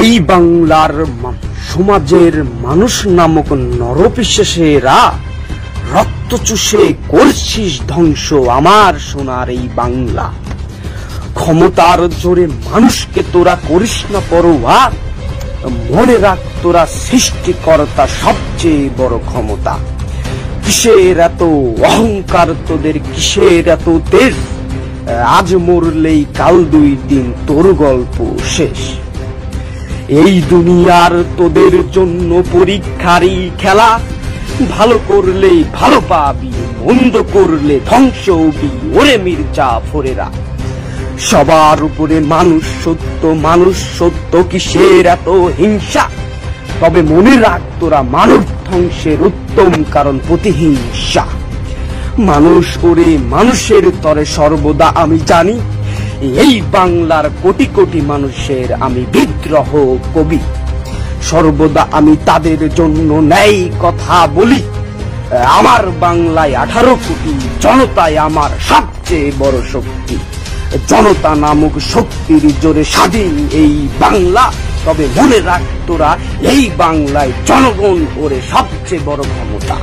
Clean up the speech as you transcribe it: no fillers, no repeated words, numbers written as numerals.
এই বাংলার সমাজের মানুষ নামক নরপিশাচেরা রক্ত চুষে করছিস ধ্বংস আমার সোনার এই বাংলা। ক্ষমতার জোরে মানুষকে তোরা করিস না পরোয়া, মনে রাখ তোরা সৃষ্টিকর্তা সবচেয়ে বড় ক্ষমতা। কিসের এত অহংকার তোদের, কিসের এত তেজ? আজ মরলেই কাল 2 দিন তোর গল্প শেষ। এই দুনিয়ার তোদের জন্য পরীক্ষারই খেলা, ভালো করলেই ভালো পাবি, মন্দ করলে ধ্বংস হবি ওরে মির্জাফরেরা। সবার উপরে মানুষ সত্য, কিসের এত হিংসা? তবে মনে রাখ তোরা মানব ধ্বংসের উত্তম কারণ প্রতিহিংসা। মানুষ ওরে মানুষের তরে সর্বদা আমি জানি, এই বাংলার কোটি কোটি মানুষের আমি বিদ্রোহ কবি। সর্বদা আমি তাদের জন্য ন্যায় কথা বলি। আমার বাংলায় 18 কোটি জনতায় আমার সবচেয়ে বড় শক্তি। জনতা নামক শক্তির জোরে স্বাধীন এই বাংলা। তবে মনে রাখ তোরা এই বাংলায় জনগণ ওরে সবচেয়ে বড় ক্ষমতা।